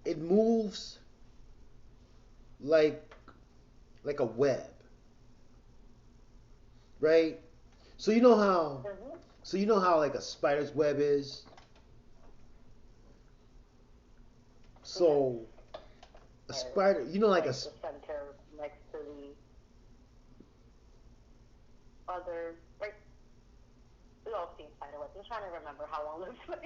it moves like a web, right? So you know how Mm-hmm. like a spider's web is. Yes. So a Or spider, like a like the center next to the other, like we all seen spiderwebs. I'm trying to remember how long this was.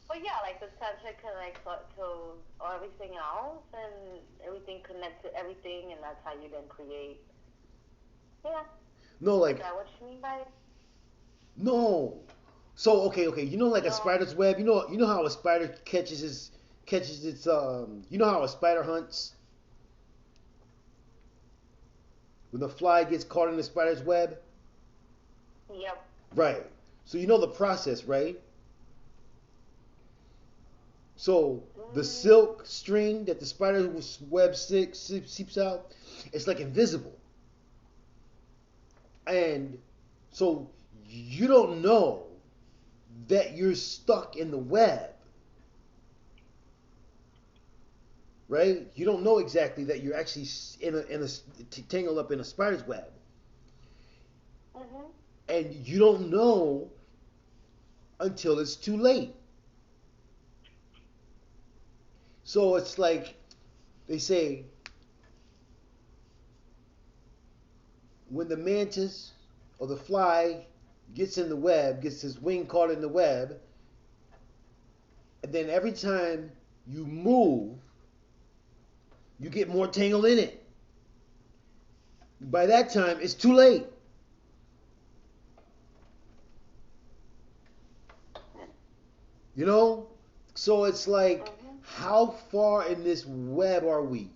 But yeah, like the center connects to everything else, and everything connects to everything, and that's how you then create. Yeah, no, is like that what you mean by it? no. So okay, like a No. spider's web. You know how a spider catches its you know how a spider hunts when the fly gets caught in the spider's web, Yep. right? So you know the process, right? So the Mm, silk string that the spider's web seeps out, it's like invisible, and so you don't know that you're stuck in the web, right? You don't know exactly that you're actually tangled up in a spider's web, mhm. and you don't know until it's too late. So it's like they say when the mantis or the fly gets in the web, gets his wing caught in the web, and then every time you move, you get more tangled in it. By that time, it's too late. You know? So it's like, Mhm. how far in this web are we?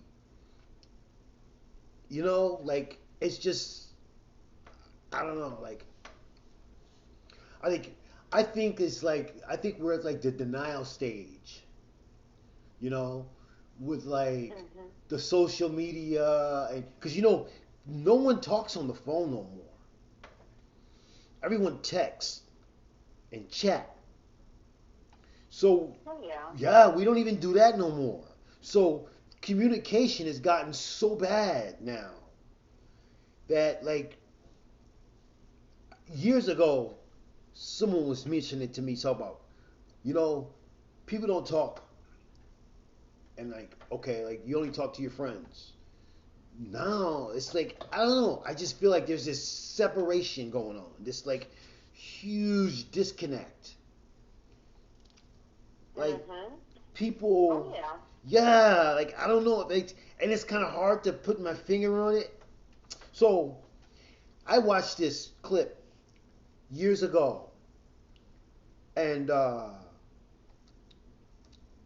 Like, it's just, I don't know. Like, I think, I think we're at like the denial stage, you know, with like Mhm. the social media. And, because, no one talks on the phone no more. Everyone texts and chat. So, Oh yeah. yeah, we don't even do that no more. So, communication has gotten so bad now that, like, years ago, someone was mentioning it to me, talk about, you know, people don't talk. And, like, okay, like, you only talk to your friends. Now, it's like, I don't know. I just feel like there's this separation going on, this, like, huge disconnect. Like, Mhm. Oh people, yeah. yeah, like I don't know, and it's kind of hard to put my finger on it. So I watched this clip years ago, and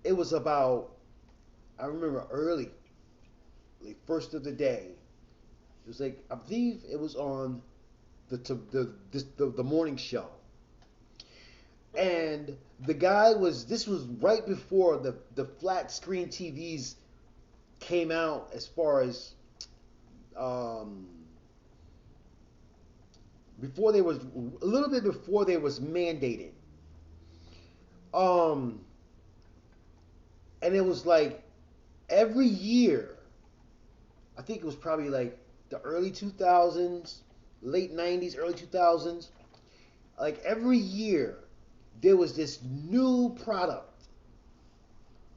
it was about, I remember early, like first of the day. It was like, I believe it was on the morning show, Mhm. and the guy was, this was right before the flat screen TVs came out, as far as um, before they was a little bit before they was mandated. Um, and it was like every year, I think it was probably like the early 2000s, late 90s, early 2000s. Like every year, there was this new product,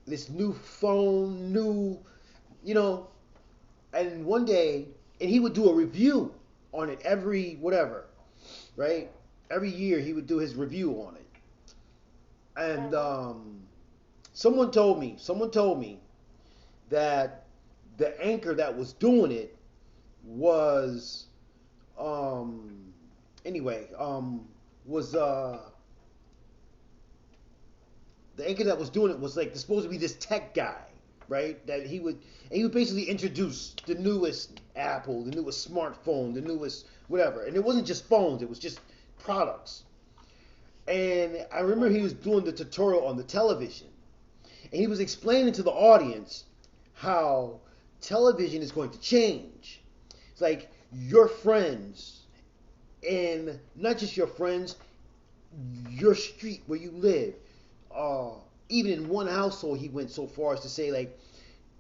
this new phone, you know, and one day, and he would do a review on it every whatever, right? Every year he would do his review on it. And Mhm. someone told me that the anchor that was doing it was um anyway was the anchor that was doing it was like supposed to be this tech guy, right? That he would basically introduce the newest Apple, the newest smartphone, the newest whatever. And it wasn't just phones, it was just products. And I remember he Mhm. was doing the tutorial on the television, and he was explaining to the audience how television is going to change. It's like your friends, and not just your friends, your street where you live. even in one household, he went so far as to say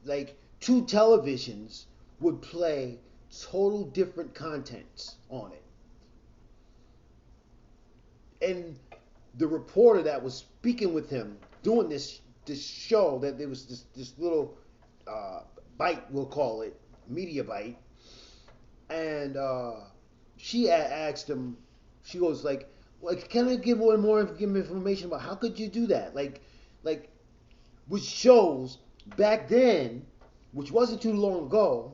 like two televisions would play total different contents on it. And the reporter that was speaking with him doing this show, that there was this little uh, bite, we'll call it media bite, and she asked him, she goes like, can I give more information about how could you do that? Like which shows back then, which wasn't too long ago,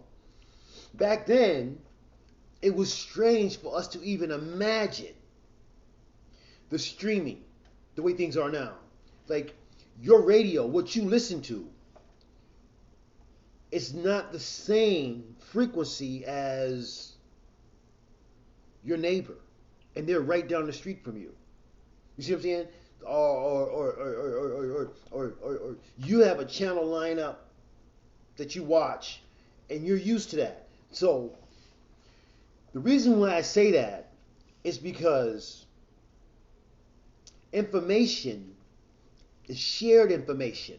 back then it was strange for us to even imagine the streaming the way things are now. Like your radio, what you listen to, it's not the same frequency as your neighbor, and they're right down the street from you. You see what I'm saying? Or you have a channel lineup that you watch, and you're used to that. So the reason why I say that is because information is shared information.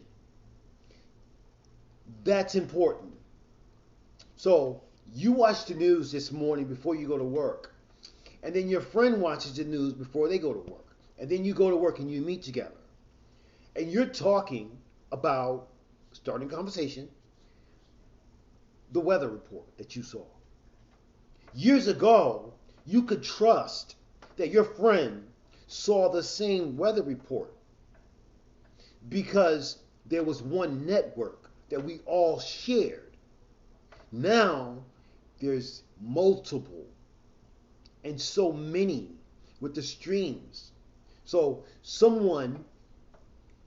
That's important. So you watch the news this morning before you go to work, and then your friend watches the news before they go to work, and then you go to work and you meet together, and you're talking about starting conversation, the weather report that you saw. Years ago, you could trust that your friend saw the same weather report because there was one network that we all shared. Now, there's multiple and so many with the streams. So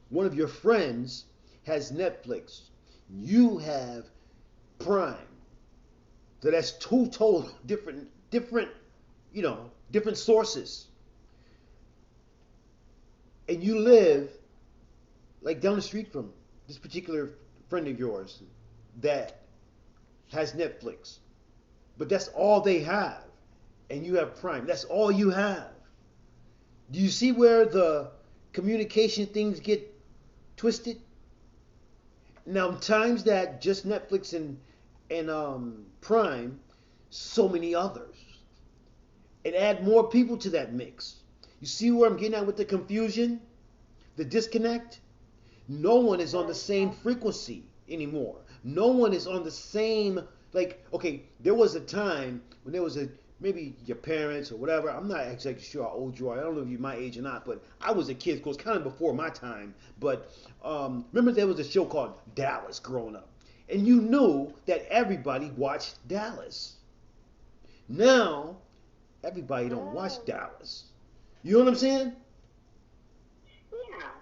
one of your friends has Netflix. You have Prime. So that's two total different sources. And you live like down the street from this particular friend of yours that has Netflix. But that's all they have. And you have Prime. That's all you have. Do you see where the communication things get twisted? Now, times that just Netflix and Prime, so many others. And add more people to that mix. You see where I'm getting at with the confusion? The disconnect? No one is on the same frequency anymore. No one is on the same, like, okay, there was a time when there was maybe your parents or whatever. I'm not exactly sure how old you are. I don't know if you're my age or not, but I was a kid, of course, kind of before my time. But remember there was a show called Dallas growing up. And you knew that everybody watched Dallas. Now, everybody don't watch Dallas. You know what I'm saying?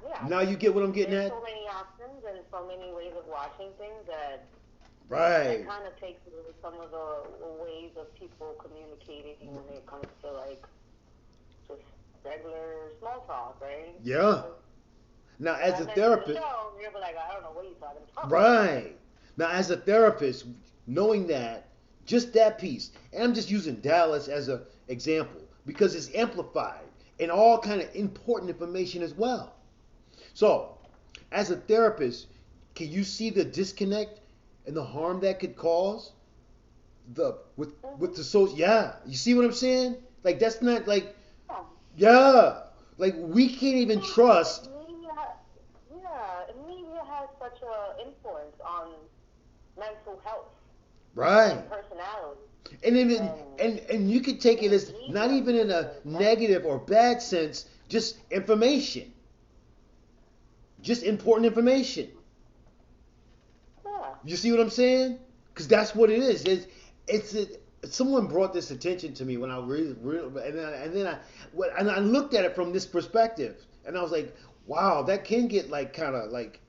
Yeah. Now you get what I'm getting There's at? so many options and so many ways of watching things that Right. it kind of takes away some of the ways of people communicating when it comes to like just regular small talk, right? Yeah. Now, as a therapist, you'll be like, I don't know what you're talking about. right. Now, as a therapist, knowing that, just that piece, and I'm just using Dallas as an example because it's amplified and all kind of important information as well. So, as a therapist, can you see the disconnect and the harm that could cause with the social? Yeah, you see what I'm saying? Like that's not like, yeah, like we can't even trust. Media has such an influence on mental health, Right. and personality. And you could take it as not even in a negative or bad sense, just information. Just important information. Yeah. You see what I'm saying? Because that's what it is. Someone brought this attention to me when I and I looked at it from this perspective, and I was like, wow, that can get like kind of like,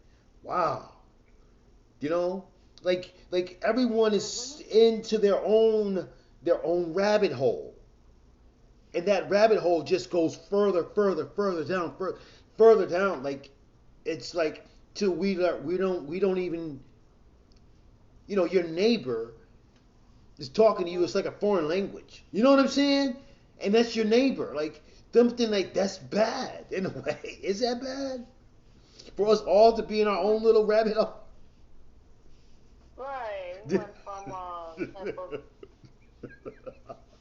wow, you know, like everyone is into their own rabbit hole, and that rabbit hole just goes further down. Like it's like till we don't even, you know, your neighbor is talking to you. It's like a foreign language. You know what I'm saying? And that's your neighbor. Like something like that's bad in a way. Is that bad? For us all to be in our own little rabbit hole. Right. We went from type of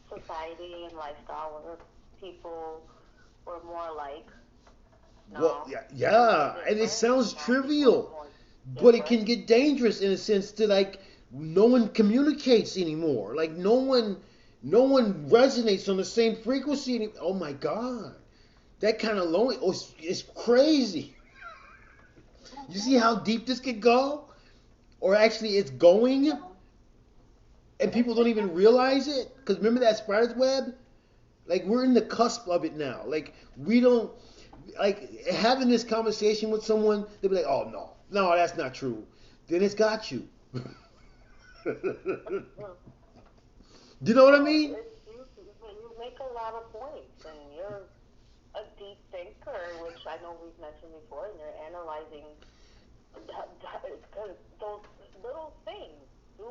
society and lifestyle where people were more like Well, now yeah, things are yeah, and it different. sounds Now people are trivial, more but it different. can get dangerous in a sense to like no one communicates anymore. Like no one resonates on the same frequency. Oh my God, that kind of lonely. Oh, it's crazy. You see how deep this could go, or actually it's going, and people don't It's even definitely realize it. Because remember that spider's web? Like we're in the cusp of it now. Like we don't like having this conversation with someone. They'll be like, "Oh no, no, that's not true." Then it's got you. Do you know what I no, mean? you make a lot of points, and you're a deep thinker, which I know we've mentioned before, and you're analyzing because those little things do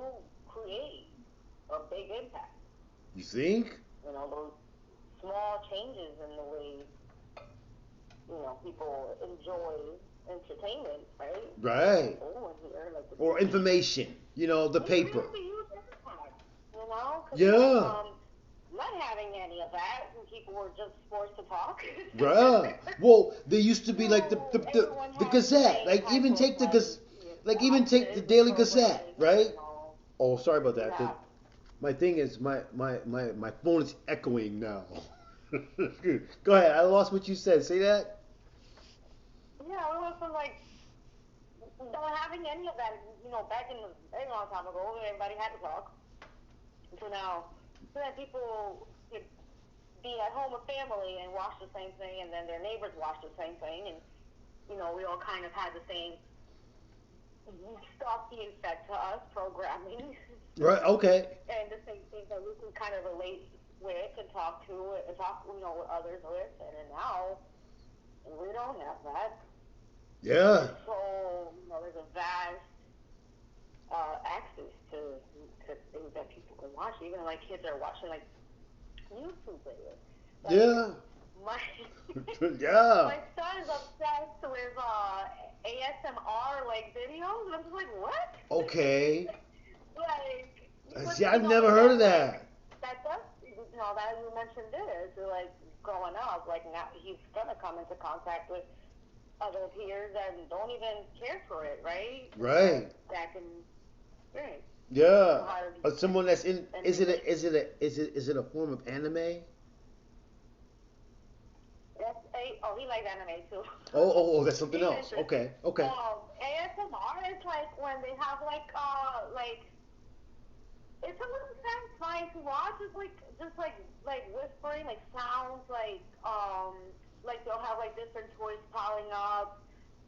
create a big impact. You think? Those small changes in the way people enjoy entertainment, right? Right. Oh, and here, like the Or TV. information. The They create paper. a huge impact, because we went Yeah. from not having any of that, and people were just forced to talk, Right. Well, there used to be like the to the, the, everyone the has the Gazette. same Like type even of take the Gaz- like even take the options Daily Gazette, programming, right? Oh, sorry about that. yeah. My thing is my phone is echoing now. Go ahead. I lost what you said. Say that. Yeah, we went from like not having any of that, back in the very long time ago, when everybody had to talk, to now, so that people could be at home with family and watch the same thing, and then their neighbors watch the same thing, and we all kind of had the same stuff being fed to us, programming, Right. Okay. and the same things that we can kind of relate with and talk, with others with, and then now we don't have that. Yeah. There's there's a vast access to things that people can watch. Even like kids are watching like YouTube videos. Like Yeah. my Yeah. my son is obsessed with ASMR like videos, and I'm just like, what? Okay. Like, but See, I've never but heard of that like that. that does that you mentioned this like growing up, like now he's gonna come into contact with other peers that don't even care for it, right? Right. That can experience. Yeah. How to Someone that's in. and Is it relate. a is it a is it a form of anime? He likes anime too. Oh, that's something He's else. interested. Okay. Okay. ASMR is like when they have like it's a little satisfying to watch. It's like just like whispering, like sounds, like they'll have like different toys piling up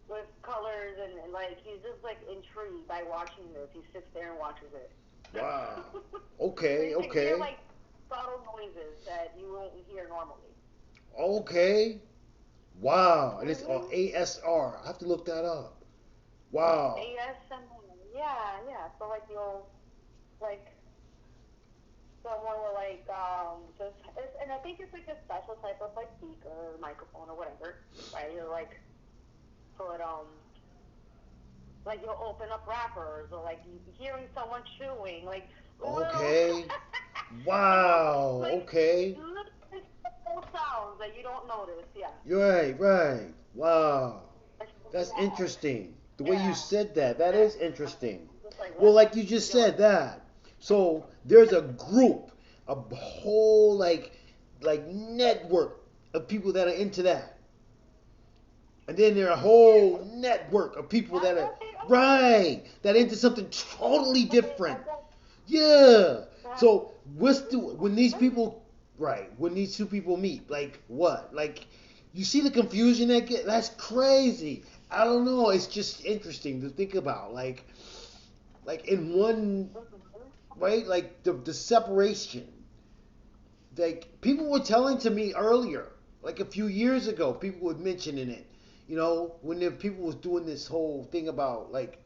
with colors, and like he's just like intrigued by watching this. He sits there and watches it. Wow. So Okay. you can hear Okay. like subtle noises that you won't hear normally. Okay. Wow. And it's Mhm. ASR. I have to look that up. Wow. ASMR. Yeah, yeah. So like you'll like someone will like and I think it's like a special type of like speaker or microphone or whatever, right? You'll like put like you'll open up wrappers or like you hearing someone chewing, like little Okay. like Wow. Okay. little sounds that you don't notice. Yeah. You're right. Right. Wow. That's Yeah. interesting. The way you Yeah. said that, that That's is interesting. just like Well, what like you just you're said like. that. So there's a group, a whole like network of people that are into that. And then there are a whole network of people That's that are what they are. right, that into something totally But they different. end up Yeah. that. So when these Right. people right, when these two people meet, like what? Like you see the confusion that's crazy. I don't know, it's just interesting to think about. Like in one Mhm. right, like the separation. Like people were telling to me earlier, like a few years ago, people were mentioning it. When the people was doing this whole thing about like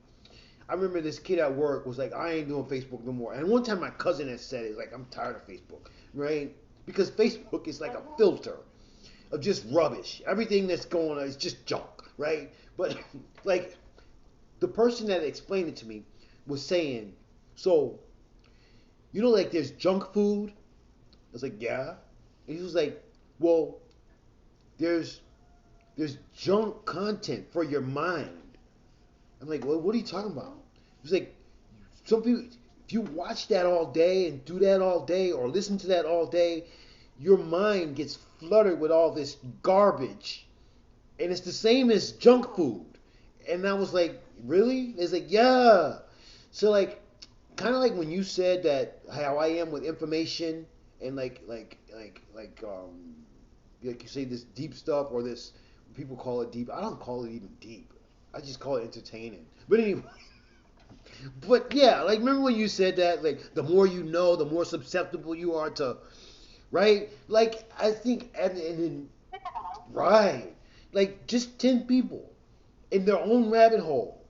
I remember this kid at work was like, I ain't doing Facebook no more. And one time my cousin had said it, like, I'm tired of Facebook, right? Because Facebook is like a Mhm. filter. of just rubbish. Everything that's going on is just junk, right? But like the person that explained it to me was saying, so like there's junk food. I was like, yeah. And he was like, well, there's junk content for your mind. I'm like, well, what are you talking about? He was like, some people, if you watch that all day and do that all day or listen to that all day, your mind gets flooded with all this garbage, and it's the same as junk food. And I was like, really? It's like, yeah. So like, kind of like when you said that how I am with information and like you say this deep stuff or this people call it deep. I don't call it even deep. I just call it entertaining. But anyway, but yeah, like remember when you said that like the more you know, the more susceptible you are to right? Like I think and right, like just 10 people in their own rabbit hole.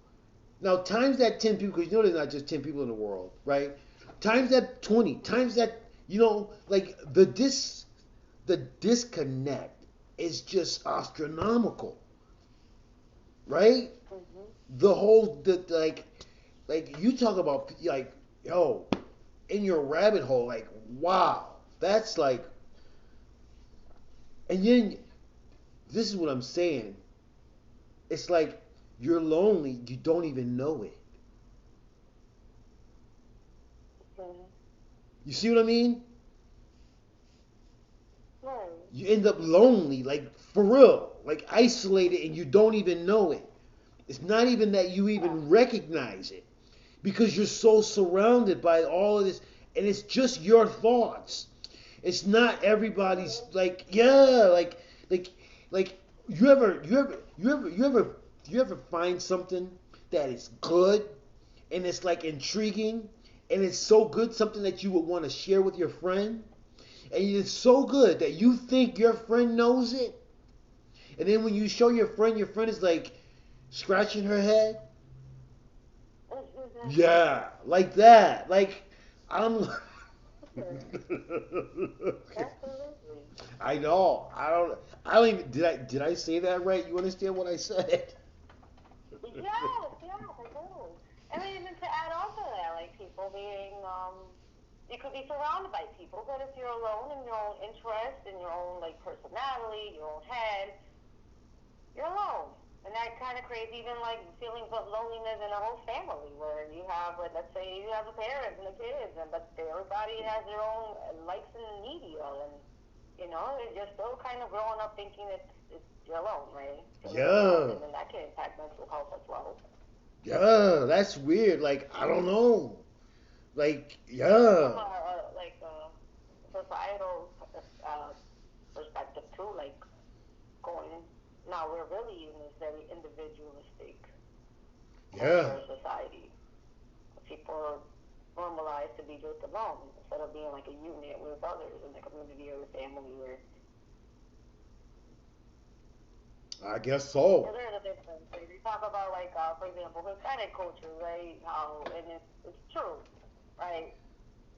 Now times that 10 people, because you know there's not just 10 people in the world, right? Times that 20, times that like the disconnect is just astronomical, right? Mhm. The whole like you talk about like yo in your rabbit hole, like wow, that's like, and then this is what I'm saying. It's like you're lonely, you don't even know it. Mhm. You see what I mean? Right. You end up lonely, like for real, like isolated, and you don't even know it. It's not even that you Yeah. even recognize it because you're so surrounded by all of this, and it's just your thoughts. It's not everybody's like yeah, like like you ever find something that is good and it's like intriguing and it's so good something that you would want to share with your friend and it's so good that you think your friend knows it and then when you show your friend is like scratching her head. Yeah, like that. Like I'm. Absolutely. I know. I don't. I don't even. Did I say that right? You understand what I said? Yes, yes, I do. I mean, even to add on to that, like people being, you could be surrounded by people, but if you're alone in your own interest, in your own like personality, your own head, you're alone. And that kind of creates even like feelings of loneliness in a whole family where you have, like, let's say you have the parents and the kids, and but everybody has their own likes and media, and you're still kind of growing up thinking it's you're alone, right? Feeling alone, Yeah. and then that can impact mental health as well. Yeah. That's weird. Like I don't know. Like Even from yeah. a societal perspective too, like going now we're really in this very individualistic Yeah. culture or society. People are normalized to be just alone instead of being like a unit with others in the community or the family. Or I guess so. there is a difference. Like, we talk about like, for example, Hispanic culture, right? How and it's true, right?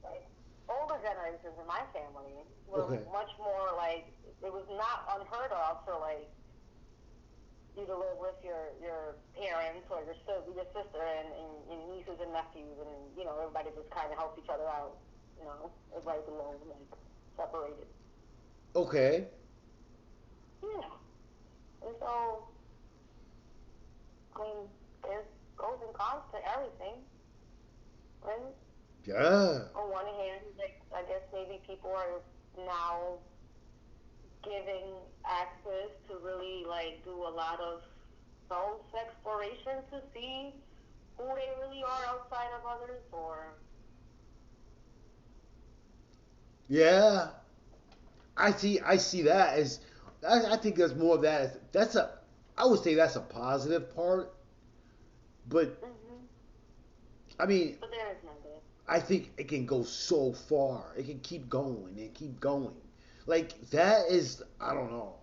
Like older generations in my family were Okay. much more like it was not unheard of for like you to live with your parents or your sister and nieces and nephews and everybody just kind of help each other out. Everybody's alone, like separated. Okay. Yeah. And so I mean, there's pros and cons to everything, right? Yeah. On one hand, like I guess maybe people are now giving access to really like do a lot of self exploration to see who they really are outside of others, or Yeah. I see that as I think there's more of that that's a I would say that's a positive part, but mm-hmm. I mean But there is negative. I think it can go so far. It can keep going and keep going. Like that is I don't know.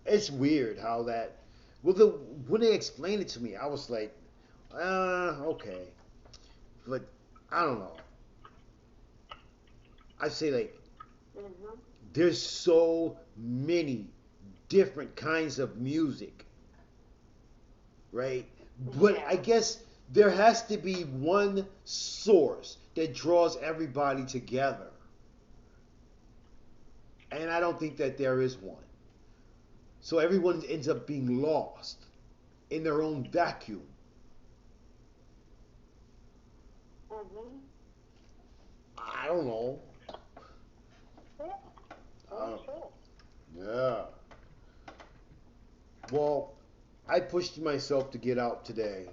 It's weird how that well the when they explained it to me, I was like, okay. But I don't know. I say like Mm-hmm. there's so many different kinds of music, right? But I Yeah. guess there has to be one source that draws everybody together. And I don't think that there is one. So everyone ends up being lost in their own vacuum. Mhm. I don't know. Yeah. I Very don't, true. yeah. Well, I pushed myself to get out today.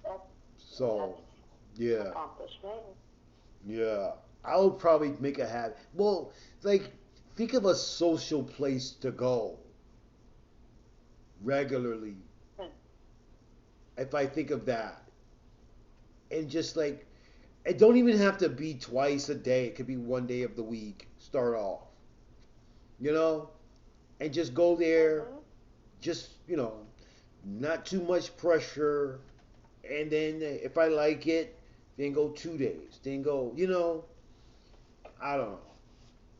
That's So, that's an yeah. accomplishment. Yeah. I'll probably make a habit. Well, like, think of a social place to go regularly. Hmm. If I think of that. And just like, it don't even have to be twice a day. It could be one day of the week. Start off. You know? And just go there. Mhm. Just, not too much pressure. And then if I like it, then go 2 days. Then go, I don't know.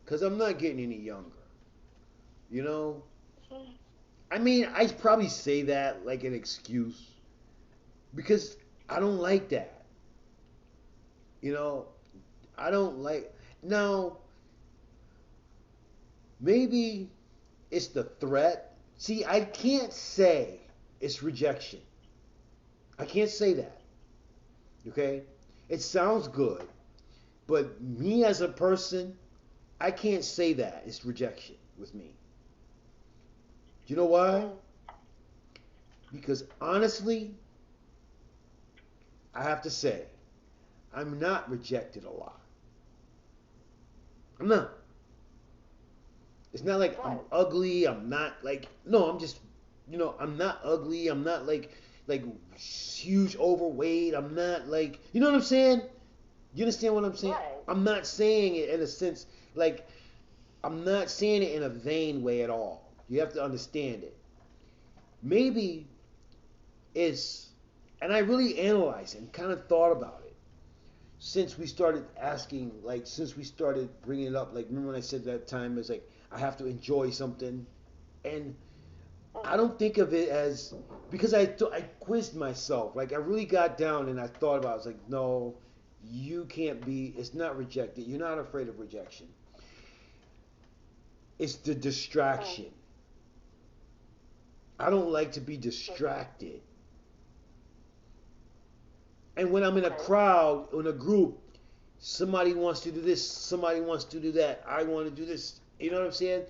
Because I'm not getting any younger. You know? I mean, I probably say that like an excuse because I don't like that. You know, I don't like. Now, maybe it's the threat. See, I can't say it's rejection. I can't say that. Okay? It sounds good, but me as a person, I can't say that it's rejection with me. Do you know why? Mm. Because honestly, I have to say, I'm not rejected a lot. I'm not. It's not like I'm Right. ugly. I'm not like no. I'm just I'm not ugly. I'm not like huge overweight. I'm not like you know what I'm saying. You understand what I'm saying? Right. I'm not saying it in a sense like I'm not saying it in a vain way at all. You have to understand it. Maybe it's and I really analyzed it and kind of thought about it since we started asking like since we started bringing it up like remember when I said that time is like I have to enjoy something and I Mhm. don't think of it as because I quizzed myself. Like I really got down and I thought about. It. I was like, no, you can't be. It's not rejected. You're not afraid of rejection. It's the Mm. distraction. I don't like to be Mhm. distracted. And when I'm in a Okay. crowd, in a group, somebody wants to do this, somebody wants to do that. I want to do this. You know what I'm saying?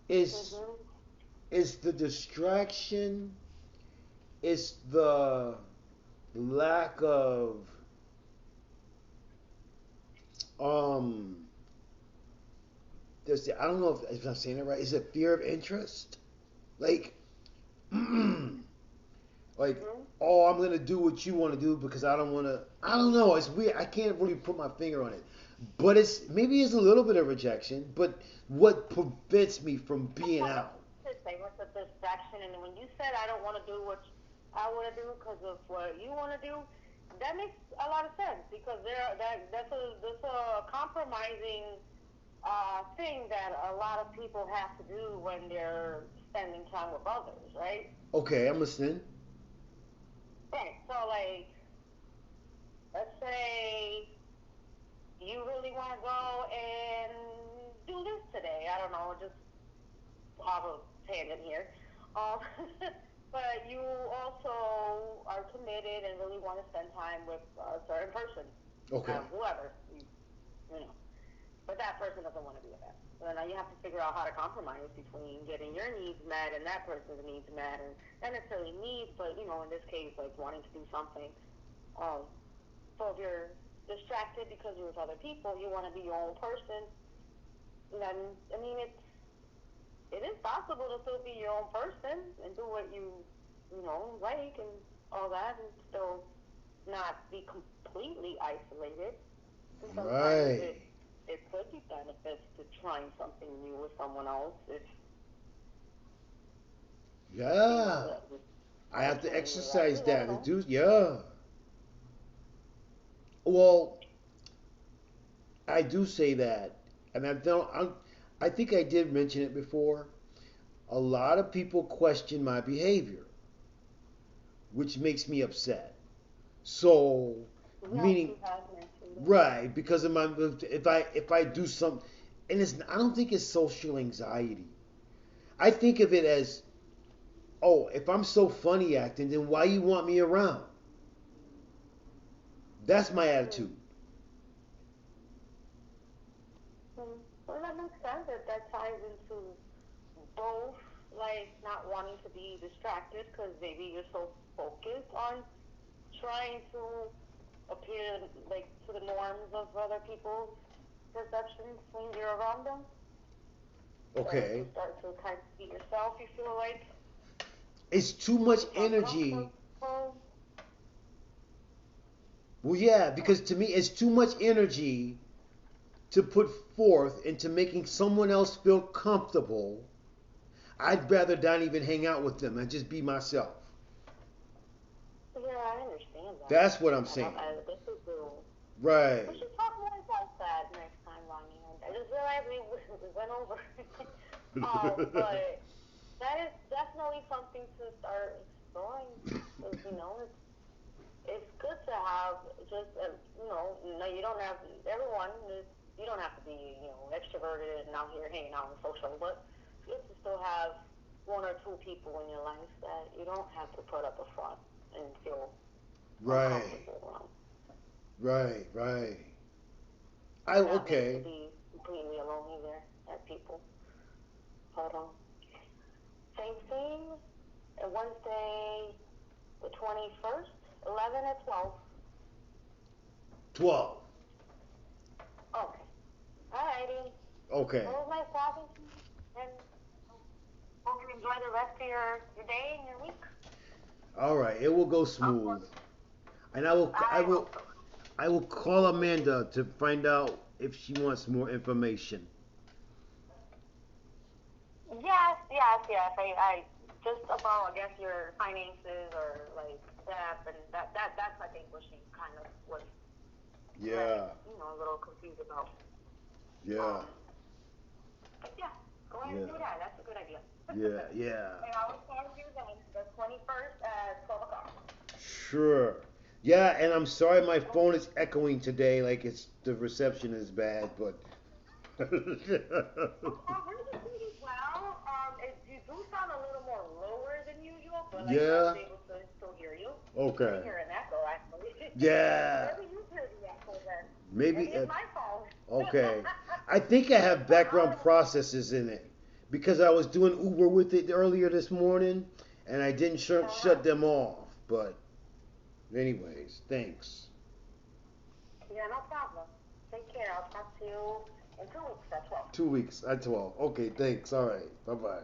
It's Mhm. it's the distraction. It's the lack of um I don't know if I'm saying it right. Is it fear of interest? Like, like, Mhm. oh, I'm gonna do what you want to do because I don't want to. I don't know. It's weird. I can't really put my finger on it. But it's maybe it's a little bit of rejection. But what prevents me from That's being what I out? was to say. What's the distraction? And when you said I don't want to do what I want to do because of what you want to do, that makes a lot of sense because that's a compromising thing that a lot of people have to do when they're spending time with others, right? Okay, I'm listening. Right. So like, let's say you really want to go and do this today. I don't know, just have a tangent here. Um, but you also are committed and really want to spend time with a certain person, Okay, whoever you know. But that person doesn't want to do that. So now you have to figure out how to compromise between getting your needs met and that person's needs met, and not necessarily needs, but in this case, like wanting to do something. Um, so if you're distracted because you're with other people, you want to be your own person. Then I mean, it is possible to still be your own person and do what you like and all that, and still not be completely isolated. And sometimes right. it could be benefits to trying something new with someone else if Yeah, the I have to opportunity exercise arises. I that don't to know. do. Yeah. Well, I do say that, and I think I did mention it before. A lot of people question my behavior, which makes me upset. So, Yes, meaning, you have mentioned it. right, because of my, if I do something, and it's, I don't think it's social anxiety. I think of it as, oh, if I'm so funny acting, then why you want me around? That's my Hmm. attitude. Hmm. Well, that makes sense. That ties into both, like not wanting to be distracted because maybe you're so focused on trying to appear like to the norms of other people's perceptions when you're around them, that you Okay. start to kind of be yourself. You feel like It's too much it's energy. uncomfortable. Well, yeah, Hmm. because to me, it's too much energy to put forth into making someone else feel comfortable. I'd rather not even hang out with them and just be myself. Yeah, I understand that. That's what I'm And saying. this is the. We Right. should talk more about that next time, Lonnie. I just realized we went over. But that is definitely something to start exploring. Because, it's good to have just, no, you don't have, everyone, you don't have to be, extroverted and out here hanging out and social, but it's good to still have one or two people in your life that you don't have to put up a front and feel Right. uncomfortable around. Right. Right. I You're not meant to okay. be completely alone either at people. Hold on. Same thing, Wednesday the 21st, 11 at 12. 12. Okay. Alrighty. Okay. Well, it was nice talking to you. And hope you enjoy the rest of your day and your week. All right. It will go Of smooth. course. And I will I I will hope so. I will call Amanda to find out if she wants more information. Yes, yes, yes. I just about, I guess, your finances or like that, and that's I think what she kind of was like, Yeah. a little confused about. Yeah. Um, but yeah, go ahead and Yeah. do that. That's a good idea. Yeah. Yeah. And I will call you then the 21st at 12 o'clock. Sure. Yeah, and I'm sorry my Okay. phone is echoing today. Like it's the reception is bad, but Heard you pretty well. You do sound a little more lower than usual, but like I was yeah. able to still hear you. I Okay. didn't hear an echo actually. So Yeah. maybe you hear the echo then. Maybe. Maybe it's my phone. Okay. I think I have background I'll processes in it because I was doing Uber with it earlier this morning, and I didn't uh-huh. shut them off. But anyways, thanks. Yeah, no problem. Take care. I'll talk to you in 2 weeks at 12. 2 weeks at 12. Okay, thanks. All right. Bye bye.